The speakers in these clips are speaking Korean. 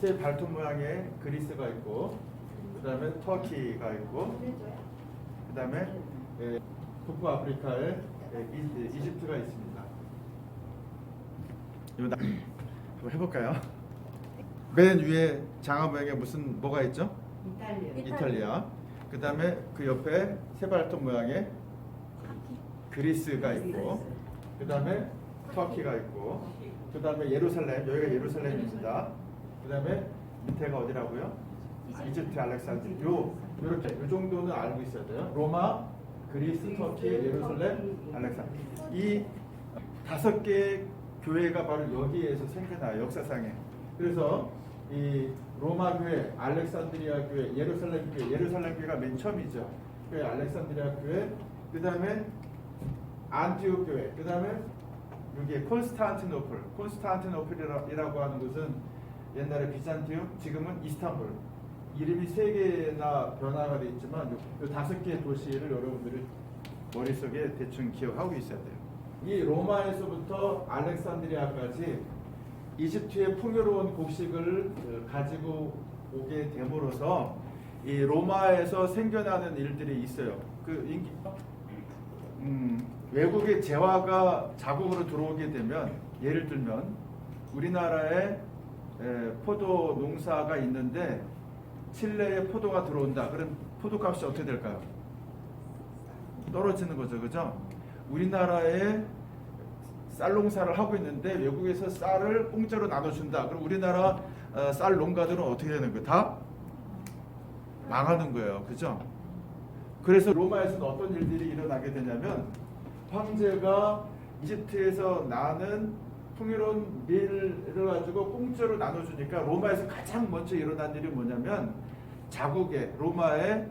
새 발톱 모양의 그리스가 있고, 그 다음에 터키가 있고, 그 다음에 북부 아프리카에 이집트가 있습니다. 이거 한번 해볼까요? 맨 위에 장화 모양에 뭐가 있죠? 이탈리아. 그 다음에 그 옆에 새 발톱 모양의 그리스가 있고, 그 다음에 터키가 있고, 그 다음에 예루살렘, 여기가 예루살렘입니다. 그 다음에 밑에가 어디라고요? 이집트 알렉산드리아. 요렇게 요 정도는 알고 있어야 돼요. 로마, 그리스, 터키, 예루살렘, 알렉산드리아. 이 5개의 교회가 바로 여기에서 생겨나요. 역사상에. 그래서 이 로마 교회, 알렉산드리아 교회, 예루살렘 교회, 예루살렘 교회가 맨 처음이죠. 그 알렉산드리아 교회, 그 다음에 안티옥 교회, 그 다음에 여기 콘스탄티노플이라고 하는 것은 옛날에 비잔티움, 지금은 이스탄불. 이름이 3개나 변화가 되어 있지만 이 5개의 도시를 여러분들이 머릿속에 대충 기억하고 있어야 돼요. 이 로마에서부터 알렉산드리아까지 이집트의 풍요로운 곡식을 가지고 오게 됨으로써 이 로마에서 생겨나는 일들이 있어요. 외국의 재화가 자국으로 들어오게 되면, 예를 들면 우리나라에 포도 농사가 있는데 칠레에 포도가 들어온다. 그럼 포도값이 어떻게 될까요? 떨어지는 거죠, 그죠? 우리나라에 쌀 농사를 하고 있는데 외국에서 쌀을 공짜로 나눠준다. 그럼 우리나라 쌀 농가들은 어떻게 되는 거예요? 다 망하는 거예요, 그죠? 그래서 로마에서는 어떤 일들이 일어나게 되냐면, 황제가 이집트에서 나는 풍요로운 밀을 가지고 공짜로 나눠주니까 로마에서 가장 먼저 일어난 일이 뭐냐면, 자국의 로마의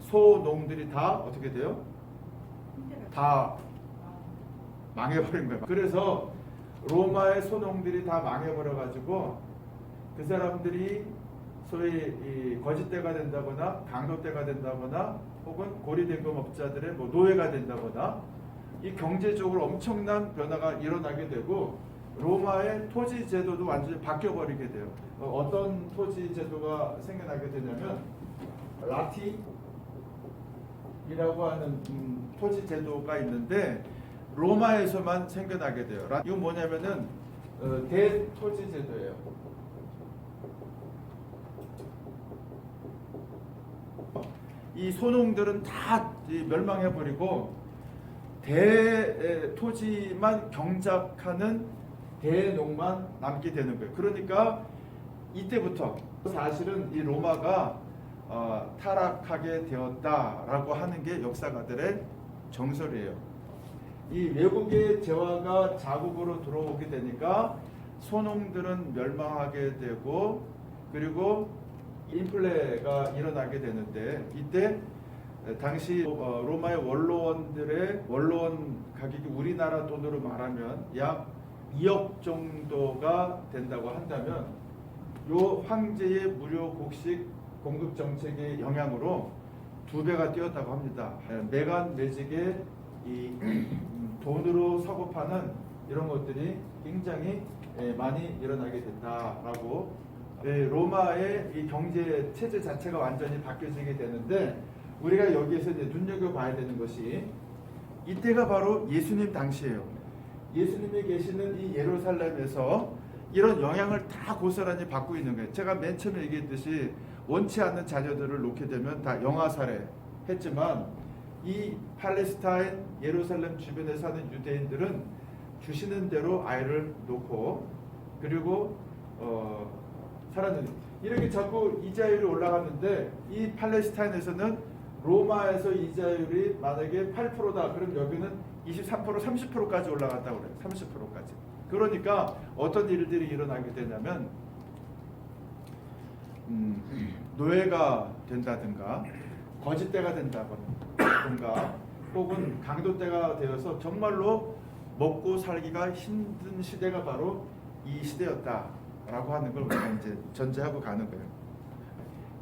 소농들이 다 어떻게 돼요? 다 망해버린 거예요. 그래서 로마의 소농들이 다 망해버려가지고 그 사람들이 소위 이 거짓대가 된다거나 강도대가 된다거나 혹은 고리대금업자들의 노예가 된다거나 이 경제적으로 엄청난 변화가 일어나게 되고, 로마의 토지 제도도 완전히 바뀌어버리게 돼요. 어떤 토지 제도가 생겨나게 되냐면 라티이라고 하는 토지 제도가 있는데 로마에서만 생겨나게 돼요. 이건 뭐냐면은 대토지 제도예요. 이 소농들은 다 멸망해버리고 대토지만 경작하는 대농만 남게 되는 거예요. 그러니까 이때부터 사실은 이 로마가 타락하게 되었다라고 하는 게 역사가들의 정설이에요. 이 외국의 재화가 자국으로 들어오게 되니까 소농들은 멸망하게 되고, 그리고 인플레가 일어나게 되는데, 이때 당시 로마의 원로원 가격이 우리나라 돈으로 말하면 약 2억 정도가 된다고 한다면, 요 황제의 무료 곡식 공급 정책의 영향으로 2배가 뛰었다고 합니다. 매간 매직의 이 돈으로 사고 파는 이런 것들이 굉장히 많이 일어나게 된다라고, 로마의 이 경제 체제 자체가 완전히 바뀌어지게 되는데, 우리가 여기에서 이제 눈여겨봐야 되는 것이 이때가 바로 예수님 당시예요. 예수님이 계시는 이 예루살렘에서 이런 영향을 다 고스란히 받고 있는 거예요. 제가 맨 처음에 얘기했듯이 원치 않는 자녀들을 놓게 되면 다 영아살해 했지만, 이 팔레스타인 예루살렘 주변에 사는 유대인들은 주시는 대로 아이를 놓고 그리고 살았는데, 이렇게 자꾸 이자율이 올라갔는데 이 팔레스타인에서는 로마에서 이자율이 만약에 8%다. 그럼 여기는 23%, 30%까지 올라갔다고 그래요. 30%까지. 그러니까 어떤 일들이 일어나게 되냐면, 노예가 된다든가 거짓대가 된다든가 혹은 강도대가 되어서 정말로 먹고 살기가 힘든 시대가 바로 이 시대였다라고 하는 걸 우리가 이제 전제하고 가는 거예요.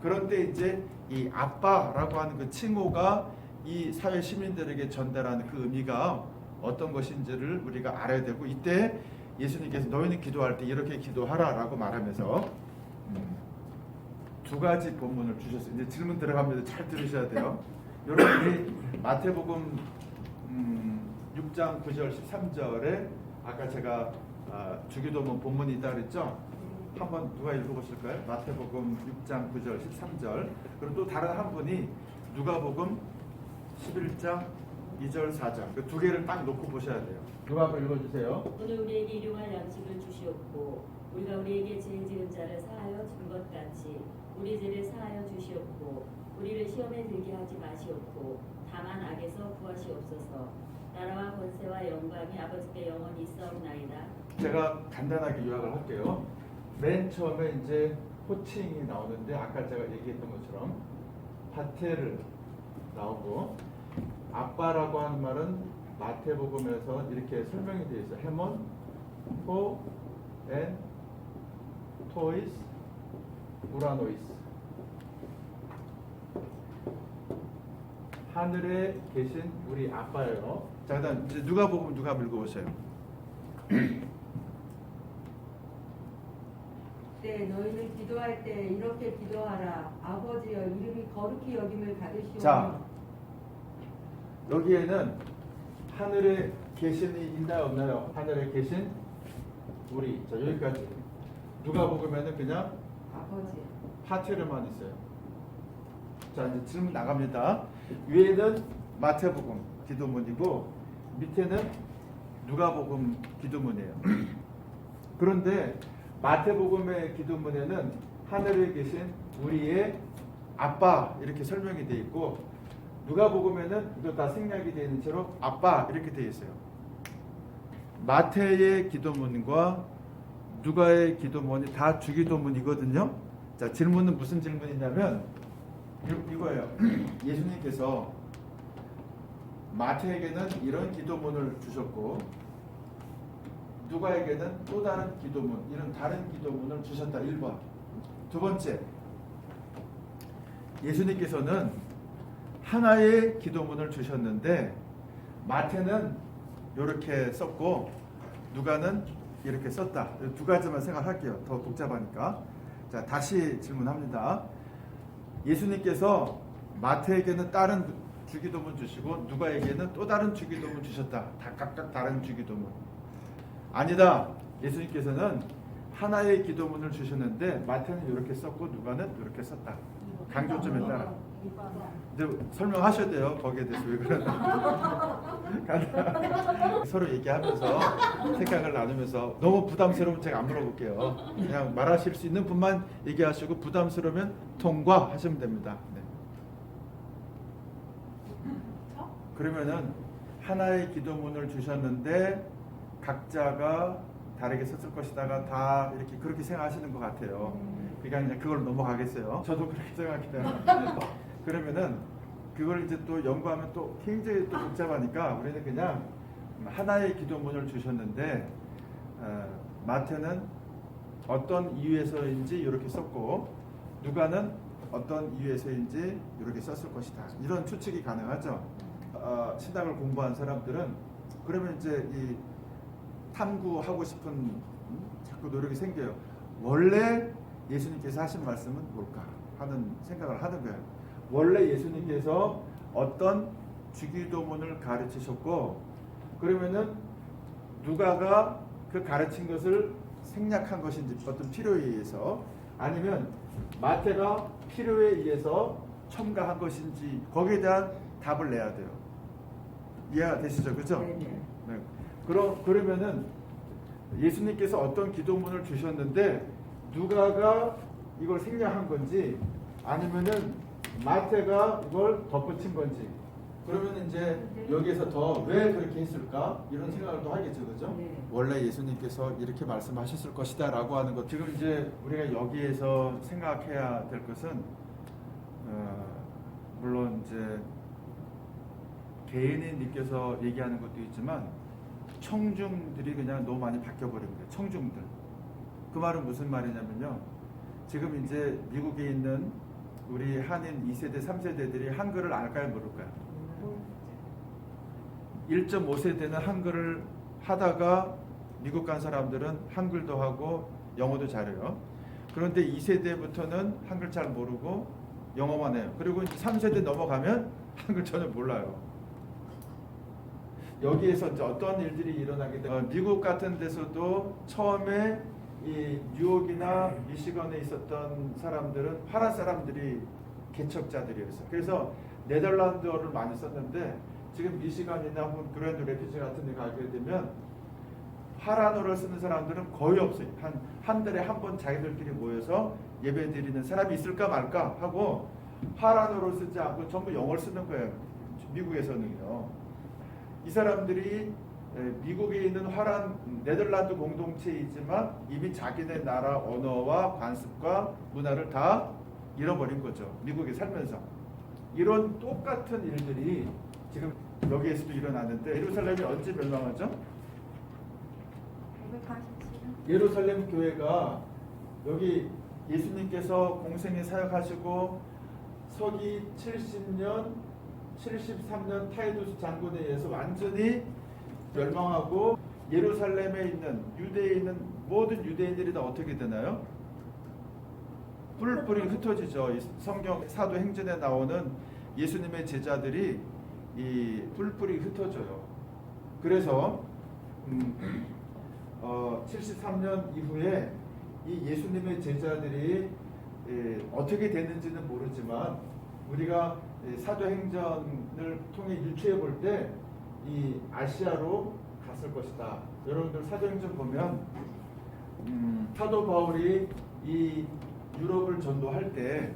그런데 이제 이 아빠라고 하는 그 칭호가 이 사회 시민들에게 전달하는 그 의미가 어떤 것인지를 우리가 알아야 되고, 이때 예수님께서 너희는 기도할 때 이렇게 기도하라라고 말하면서 두 가지 본문을 주셨어요. 이제 질문 들어갑니다. 잘 들으셔야 돼요. 여러분이 마태복음 6장 9절 13절에 아까 제가 주기도문 본문이 있다 그랬죠? 한번 누가 읽어보실까요? 마태복음 6장 9절 13절. 그리고 또 다른 한 분이 누가복음 11장 2절 4절. 그 두 개를 딱 놓고 보셔야 돼요. 누가 한번 읽어주세요. 오늘 우리에게 일용할 양식을 주시옵고 우리가 우리에게 죄 지은 자를 사하여 준 것 같이 우리 죄를 사하여 주시옵고 우리를 시험에 들게 하지 마시옵고 다만 악에서 구하시옵소서. 나라와 권세와 영광이 아버지께 영원히 있사옵나이다. 제가 간단하게 요약을 할게요. 맨 처음에 이제 호칭이 나오는데 아까 제가 얘기했던 것처럼 파테르 나오고 아빠라고 하는 말은 마태복음에서 이렇게 설명이 되어 있어요. 헤몬, 호, 엔, 토이스, 우라노이스. 하늘에 계신 우리 아빠예요. 자, 그다음 이제 누가복음 누가 읽어보세요. 네, 너희는 기도할 때 이렇게 기도하라. 아버지여, 이름이 거룩히 여김을 받으시오며. 자, 여기에는 하늘에 계신이 있나요 없나요? 하늘에 계신 우리. 자, 여기까지. 누가복음에는 그냥 아버지. 파테르만 있어요. 자, 이제 질문 나갑니다. 위에는 마태복음 기도문이고 밑에는 누가복음 기도문이에요. 그런데 마태복음의 기도문에는 하늘에 계신 우리의 아빠 이렇게 설명이 되어 있고 누가복음에는 이거 다 생략이 되어 있는 채로 아빠 이렇게 되어 있어요. 마태의 기도문과 누가의 기도문이 다 주기도문이거든요. 자, 질문은 무슨 질문이냐면 이거예요. 예수님께서 마태에게는 이런 기도문을 주셨고 누가에게는 또 다른 기도문, 이런 다른 기도문을 주셨다. 1번. 두 번째, 예수님께서는 하나의 기도문을 주셨는데 마태는 이렇게 썼고 누가는 이렇게 썼다. 두 가지만 생각할게요. 더 복잡하니까. 자, 다시 질문합니다. 예수님께서 마태에게는 다른 주기도문 주시고 누가에게는 또 다른 주기도문 주셨다. 다 각각 다른 주기도문. 아니다. 예수님께서는 하나의 기도문을 주셨는데 마태는 이렇게 썼고 누가는 이렇게 썼다. 강조점에 따라. 근데 설명하셔야 돼요. 거기에 대해서 왜 그러나. 서로 얘기하면서 생각을 나누면서 너무 부담스러우면 제가 안 물어볼게요. 그냥 말하실 수 있는 분만 얘기하시고 부담스러우면 통과하시면 됩니다. 네. 그러면은 하나의 기도문을 주셨는데 각자가 다르게 썼을 것이다가 다 이렇게 그렇게 생각하시는 것 같아요. 그러니까 이제 그걸 넘어가겠어요. 저도 그렇게 생각해요. 그러면은 그걸 이제 또 연구하면 또 굉장히 또 복잡하니까 우리는 그냥 하나의 기도문을 주셨는데 마태는 어떤 이유에서인지 이렇게 썼고 누가는 어떤 이유에서인지 이렇게 썼을 것이다. 이런 추측이 가능하죠. 신학을 공부한 사람들은 그러면 이제 이 탐구하고 싶은 자꾸 노력이 생겨요. 원래 예수님께서 하신 말씀은 뭘까 하는 생각을 하는 거예요. 원래 예수님께서 어떤 주기도문을 가르치셨고 그러면은 누가가 그 가르친 것을 생략한 것인지 어떤 필요에 의해서 아니면 마태가 필요에 의해서 첨가한 것인지 거기에 대한 답을 내야 돼요. 이해가 되시죠? 그죠? 네. 그러면은 예수님께서 어떤 기도문을 주셨는데 누가가 이걸 생략한 건지 아니면은 마태가 이걸 덧붙인 건지 그러면 이제 여기에서 더 왜 그렇게 했을까 이런 생각을 또 하겠죠, 그죠? 원래 예수님께서 이렇게 말씀하셨을 것이다라고 하는 것 지금 이제 우리가 여기에서 생각해야 될 것은 물론 이제 개인이 느껴서 얘기하는 것도 있지만 청중들이 그냥 너무 많이 바뀌어버린 거예요. 청중들. 그 말은 무슨 말이냐면요. 지금 이제 미국에 있는 우리 한인 2세대, 3세대들이 한글을 알까요, 모를까요? 1.5세대는 한글을 하다가 미국 간 사람들은 한글도 하고 영어도 잘해요. 그런데 2세대부터는 한글 잘 모르고 영어만 해요. 그리고 3세대 넘어가면 한글 전혀 몰라요. 여기에서 이제 어떤 일들이 일어나게 되면 미국 같은 데서도 처음에 이 뉴욕이나 미시건에 있었던 사람들은 파란 사람들이 개척자들이었어요. 그래서 네덜란드어를 많이 썼는데 지금 미시간이나 혹은 그랜드 레피지 같은 데 가게 되면 파란어를 쓰는 사람들은 거의 없어요. 한 달에 한 번 자기들끼리 모여서 예배 드리는 사람이 있을까 말까 하고 파란어를 쓰지 않고 전부 영어를 쓰는 거예요. 미국에서는요. 이 사람들이 미국에 있는 네덜란드 공동체이지만 이미 자기네 나라 언어와 관습과 문화를 다 잃어버린 거죠. 미국에 살면서. 이런 똑같은 일들이 지금 여기에서도 일어나는데 예루살렘이 언제 멸망하죠? 587년. 예루살렘 교회가 여기 예수님께서 공생에 사역하시고 서기 70년 73년 타이두스 장군에 의해서 완전히 멸망하고 예루살렘에 있는 유대에 있는 모든 유대인들이 다 어떻게 되나요? 뿔뿔이 흩어지죠. 이 성경 사도행전에 나오는 예수님의 제자들이 이 뿔뿔이 흩어져요. 그래서 73년 이후에 이 예수님의 제자들이 어떻게 됐는지는 모르지만 우리가 사도행전을 통해 유추해 볼 때 이 아시아로 갔을 것이다. 여러분들 사도행전 보면 사도 바울이 이 유럽을 전도할 때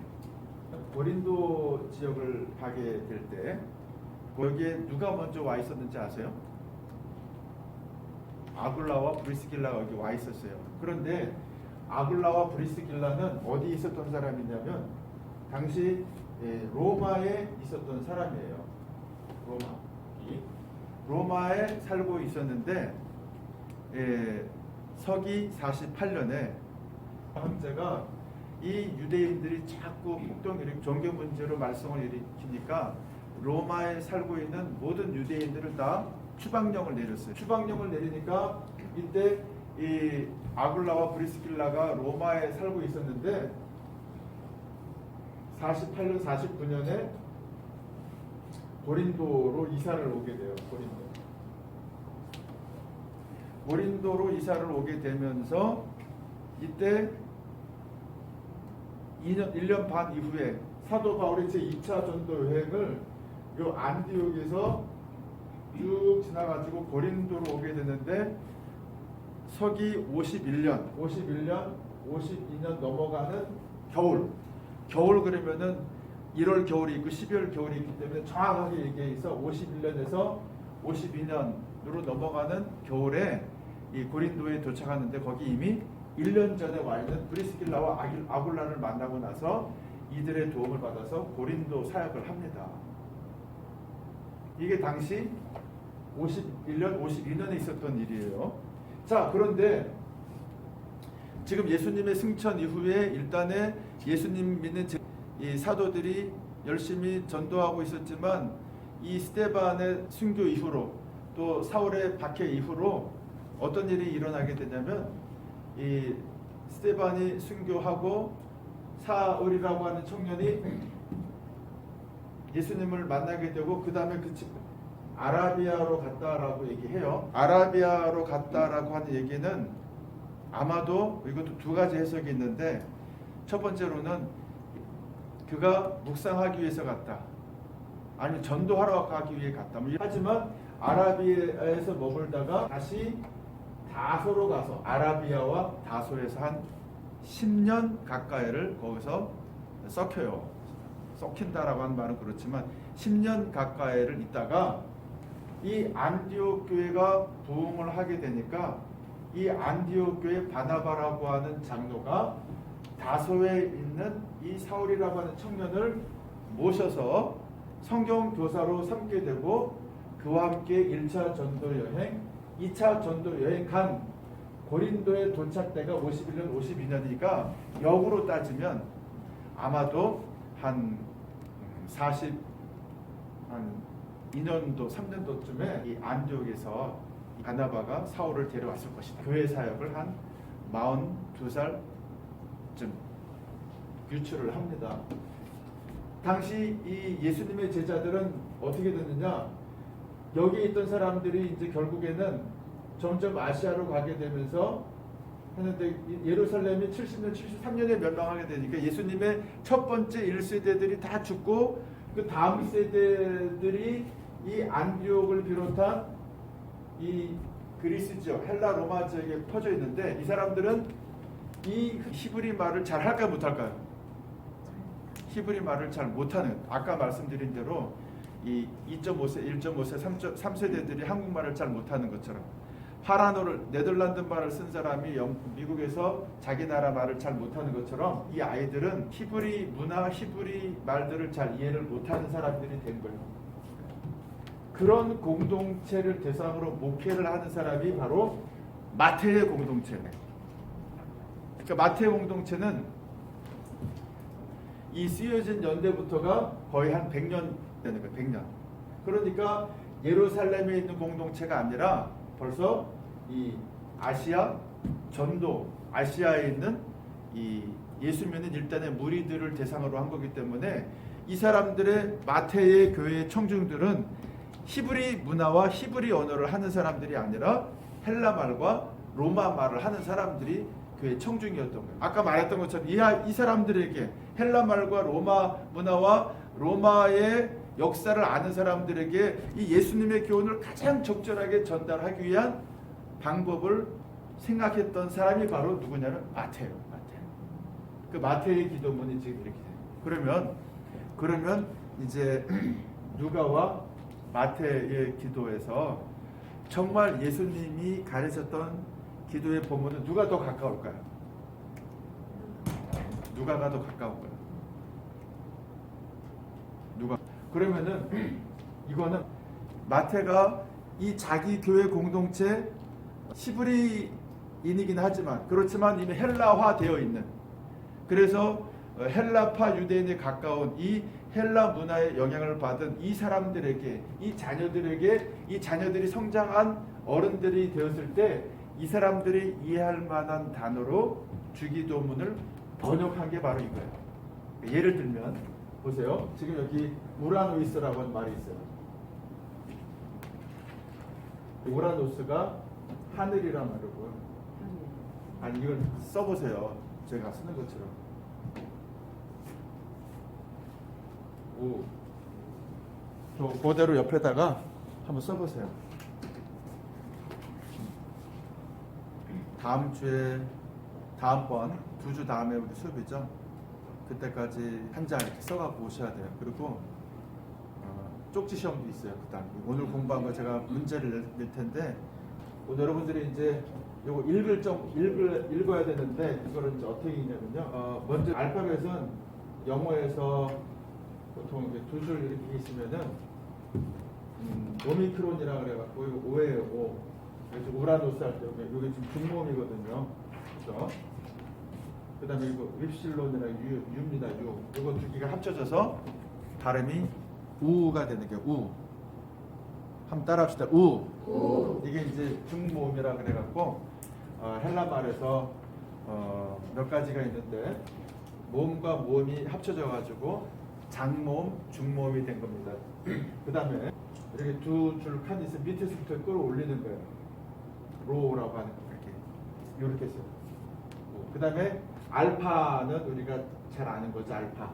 고린도 지역을 가게 될 때 거기에 누가 먼저 와 있었는지 아세요? 아굴라와 브리스길라가 여기 와 있었어요. 그런데 아굴라와 브리스길라는 어디 있었던 사람이냐면 당시 로마에 있었던 사람이에요. 로마에 살고 있었는데 서기 48년에 황제가 이 유대인들이 자꾸 폭동 일으키고 종교 문제로 말썽을 일으키니까 로마에 살고 있는 모든 유대인들을 다 추방령을 내렸어요. 추방령을 내리니까 이때 이 아굴라와 브리스길라가 로마에 살고 있었는데 48년 49년에 고린도로 이사를 오게 돼요. 고린도로 이사를 오게 되면서 이때 1년 반 이후에 사도 바울이 제2차 전도 여행을 요 안디옥에서 쭉 지나가지고 고린도로 오게 되는데 서기 51년 52년 넘어가는 겨울 그러면은 1월 겨울이 있고 12월 겨울이 있기 때문에 정확하게 얘기해서 51년에서 52년으로 넘어가는 겨울에 이 고린도에 도착하는데 거기 이미 1년 전에 와 있는 브리스길라와 아굴라를 만나고 나서 이들의 도움을 받아서 고린도 사역을 합니다. 이게 당시 51년, 52년에 있었던 일이에요. 자, 그런데 지금 예수님의 승천 이후에 일단은 예수님 믿는 이 사도들이 열심히 전도하고 있었지만 이 스데반의 순교 이후로 또 사울의 박해 이후로 어떤 일이 일어나게 되냐면 이 스데반이 순교하고 사울이라고 하는 청년이 예수님을 만나게 되고 그 다음에 아라비아로 갔다라고 얘기해요. 아라비아로 갔다라고 하는 얘기는 아마도 이것도 두 가지 해석이 있는데 첫 번째로는 그가 묵상하기 위해서 갔다. 아니면 전도하러 가기 위해 갔다. 하지만 아라비아에서 머물다가 다시 다소로 가서 아라비아와 다소에서 한 10년 가까이를 거기서 썩혀요. 썩힌다라고 하는 말은 그렇지만 10년 가까이를 있다가 이 안디옥 교회가 부흥을 하게 되니까 이 안디옥 교회 바나바라고 하는 장로가 다소에 있는 이 사울이라고 하는 청년을 모셔서 성경 교사로 삼게 되고 그와 함께 1차 전도 여행, 2차 전도 여행 간 고린도에 도착 때가 51년, 52년이니까 역으로 따지면 아마도 한 2년도, 3년도쯤에 이 안디옥에서 바나바가 사울을 데려왔을 것이다. 교회 사역을 한 42살 유출을 합니다. 당시 이 예수님의 제자들은 어떻게 됐느냐? 여기 있던 사람들이 이제 결국에는 점점 아시아로 가게 되면서 했는데 예루살렘이 70년, 73년에 멸망하게 되니까 예수님의 첫 번째 1세대들이 다 죽고 그 다음 세대들이 이 안디옥을 비롯한 이 그리스 지역, 헬라 로마 지역에 퍼져 있는데 이 사람들은 이 히브리 말을 잘 할까요, 못할까요? 히브리 말을 잘 못하는, 아까 말씀드린 대로 이 2.5세, 1.5세, 3세대들이 한국말을 잘 못하는 것처럼 파라노를 네덜란드 말을 쓴 사람이 미국에서 자기 나라 말을 잘 못하는 것처럼 이 아이들은 히브리 문화, 히브리 말들을 잘 이해를 못하는 사람들이 된 거예요. 그런 공동체를 대상으로 목회를 하는 사람이 바로 마태의 공동체예요. 그러니까 마태의 공동체는 이 쓰여진 연대부터가 거의 한 100년 되는 거예요. 100년. 그러니까 예루살렘에 있는 공동체가 아니라 벌써 이 아시아, 전도, 아시아에 있는 이 예수 믿는 일단의 무리들을 대상으로 한 거기 때문에 이 사람들의 마태의 교회의 청중들은 히브리 문화와 히브리 언어를 하는 사람들이 아니라 헬라 말과 로마 말을 하는 사람들이 그의 청중이었던 거예요. 아까 말했던 것처럼 이 사람들에게 헬라 말과 로마 문화와 로마의 역사를 아는 사람들에게 이 예수님의 교훈을 가장 적절하게 전달하기 위한 방법을 생각했던 사람이 바로 누구냐면 마태예요. 마태. 그 마태의 기도문이 지금 이렇게 돼요. 그러면 이제 누가와 마태의 기도에서 정말 예수님이 가르쳤던 기도의 본문은 누가 더 가까울까요? 누가가 더 가까울까요? 누가? 그러면은 이거는 마태가 이 자기 교회 공동체 히브리인이긴 하지만 그렇지만 이미 헬라화 되어 있는, 그래서 헬라파 유대인에 가까운 이 헬라 문화의 영향을 받은 이 사람들에게, 이 자녀들에게, 이 자녀들이 성장한 어른들이 되었을 때 이 사람들이 이해할 만한 단어로 주기도문을 번역한 게 바로 이거예요. 예를 들면 보세요. 지금 여기 우라노이스라고 하는 말이 있어요. 우라노스가 하늘이란 말이고요. 아니 이걸 써보세요. 제가 쓰는 것처럼. 저 그대로 옆에다가 한번 써보세요. 다음번 2주 다음에 우리 수업이죠. 그때까지 한 장 이렇게 써갖고 오셔야 돼요. 그리고 쪽지 시험도 있어요. 그다음 오늘 공부한 거 제가 문제를 낼 텐데 오늘 여러분들이 이제 요거 읽어야 되는데 이거를 이제 어떻게 읽냐면요. 먼저 알파벳은 영어에서 보통 이렇게 두 줄 이렇게 있으면은 오미크론이라 그래갖고 이거 오예요. 오. 그래서 우라노스 할 때 여기 지금 중모음이거든요. 그렇죠? 그다음에 이거 윕실론이랑 유입니다. 유. 이거 두 개가 합쳐져서 발음이 우가 되는 게 우. 한번 따라합시다. 우. 이게 이제 중모음이라 그래갖고 헬라 말에서 몇 가지가 있는데 모음과 모음이 합쳐져가지고 장모음, 중모음이 된 겁니다. 그다음에 이렇게 두 줄 칸이 있으면 밑에서부터 끌어올리는 거예요. 로라고 하는 거 이렇게 써요. 그다음에 알파는 우리가 잘 아는 거죠. 알파.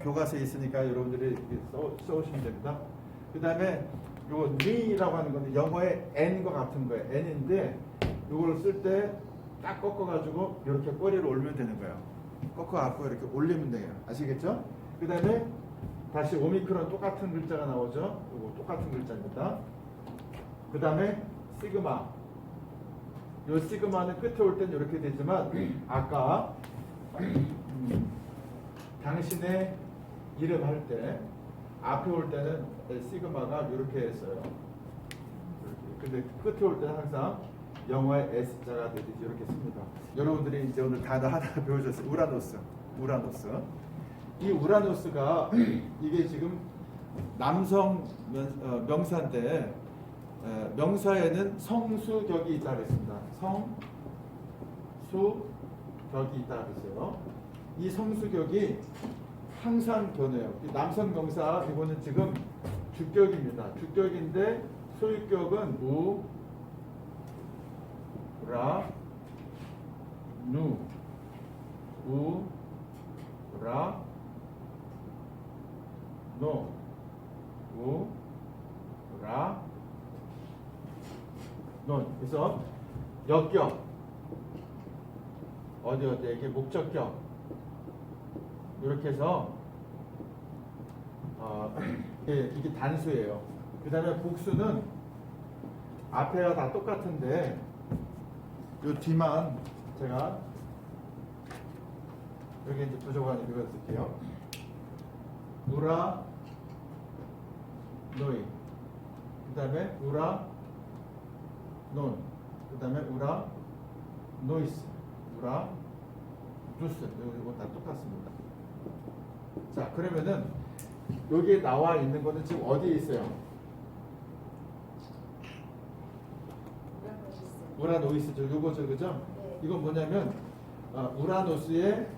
교과서에 있으니까 여러분들이 써오시면 됩니다. 그다음에 요 니라고 하는 건데 영어의 n과 같은 거예요. n인데 이걸 쓸 때 딱 꺾어가지고 이렇게 꼬리를 올리면 되는 거예요. 꺾어갖고 이렇게 올리면 돼요. 아시겠죠? 그다음에 다시 오미크론 똑같은 글자가 나오죠. 이거 똑같은 글자입니다. 그다음에 시그마. 요 시그마는 끝에 올 때는 이렇게 되지만 아까 당신의 이름 할 때 앞에 올 때는 시그마가 이렇게 했어요. 근데 끝에 올 때는 항상 영어의 S자가 되듯이 이렇게 씁니다. 여러분들이 이제 오늘 단어 하나 배우셨어요. 우라노스. 이 우라노스가 이게 지금 남성 명사인데 명사에는 성수격이 있다 그랬습니다. 성수격이 있다 그랬어요. 이 성수격이 항상 변해요. 이 남성 명사 이거는 지금 주격입니다. 주격인데 소유격은 우, 라, 누, 우, 라, 노, 우, 라, 논. 그래서 역격 어디에게 목적격 이렇게 해서 이게 단수예요. 그 다음에 복수는 앞에가 다 똑같은데 요 뒤만 제가 여기 이제 부족하니 이거 쓸게요. 우라 노이, 그 다음에 우라 논, 그 다음에 우라 노이스, 우라 누스, 이거 다 똑같습니다. 자, 그러면은 여기에 나와 있는 거는 지금 어디에 있어요? 우라노이스죠. 요거죠, 그죠? 네. 이건 뭐냐면 우라노스의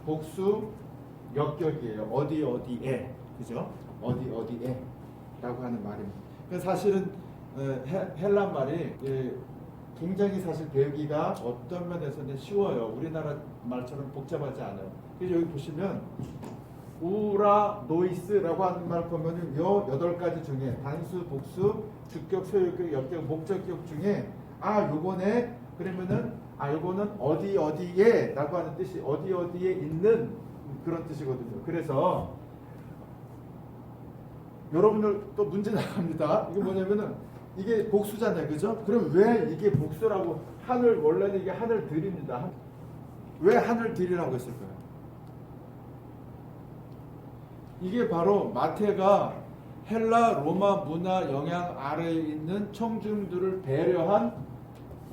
복수 역격이에요. 어디에, 그죠? 어디에 라고 하는 말입니다. 그러니까 사실은 헬란 말이 굉장히 사실 배우기가 어떤 면에서는 쉬워요. 우리나라 말처럼 복잡하지 않아요. 그래서 여기 보시면 우라노이스라고 하는 말 보면은 요 8가지 중에 단수, 복수, 주격, 소유격, 역격, 목적격 중에 요거네 그러면은 요거는 어디에 라고 하는 뜻이 어디에 있는 그런 뜻이거든요. 그래서 여러분들 또 문제 나갑니다. 이게 뭐냐면은 이게 복수잖아요. 그죠? 그럼 왜 이게 복수라고 원래는 이게 하늘들입니다. 왜 하늘들이라고 했을까요? 이게 바로 마태가 헬라 로마 문화 영향 아래에 있는 청중들을 배려한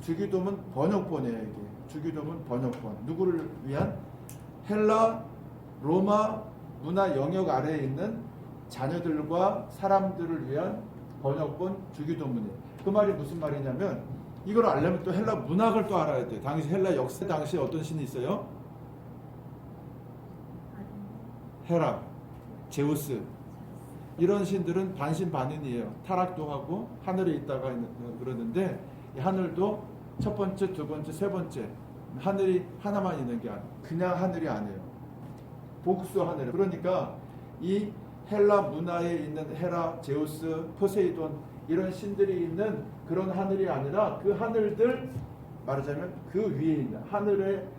주기도문 번역본이에요. 이게 주기도문 번역본. 누구를 위한? 헬라 로마 문화 영역 아래에 있는 자녀들과 사람들을 위한 번역본 주기도문이에요. 그 말이 무슨 말이냐면 이걸 알려면 또 헬라 문학을 또 알아야 돼요. 당시 헬라 역사 당시에 어떤 신이 있어요? 헤라, 제우스 이런 신들은 반신반인이에요. 타락도 하고 하늘에 있다가 그러는데 이 하늘도 첫 번째, 두 번째, 세 번째 하늘이 하나만 있는 게 아니에요. 그냥 하늘이 아니에요. 복수 하늘. 그러니까 이 헬라 문화에 있는 헤라, 제우스, 포세이돈 이런 신들이 있는 그런 하늘이 아니라 그 하늘들 말하자면 그 위에 있는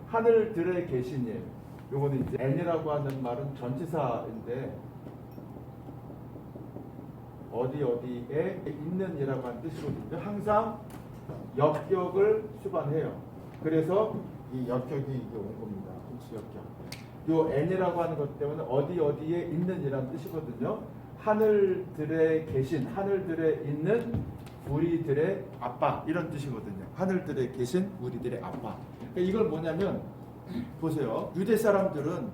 하늘들의 계신이에요. 요거는 이제 N이라고 하는 말은 전치사인데 어디에 있는 이라고 하는 뜻이거든요. 항상 역격을 수반해요. 그래서 이 역격이 이게 온 겁니다. 복수 역격. 요 N이라고 하는 것 때문에 어디에 있는 이라는 뜻이거든요. 하늘들에 계신, 하늘들에 있는 우리들의 아빠 이런 뜻이거든요. 하늘들에 계신 우리들의 아빠. 그러니까 이걸 뭐냐면 보세요. 유대 사람들은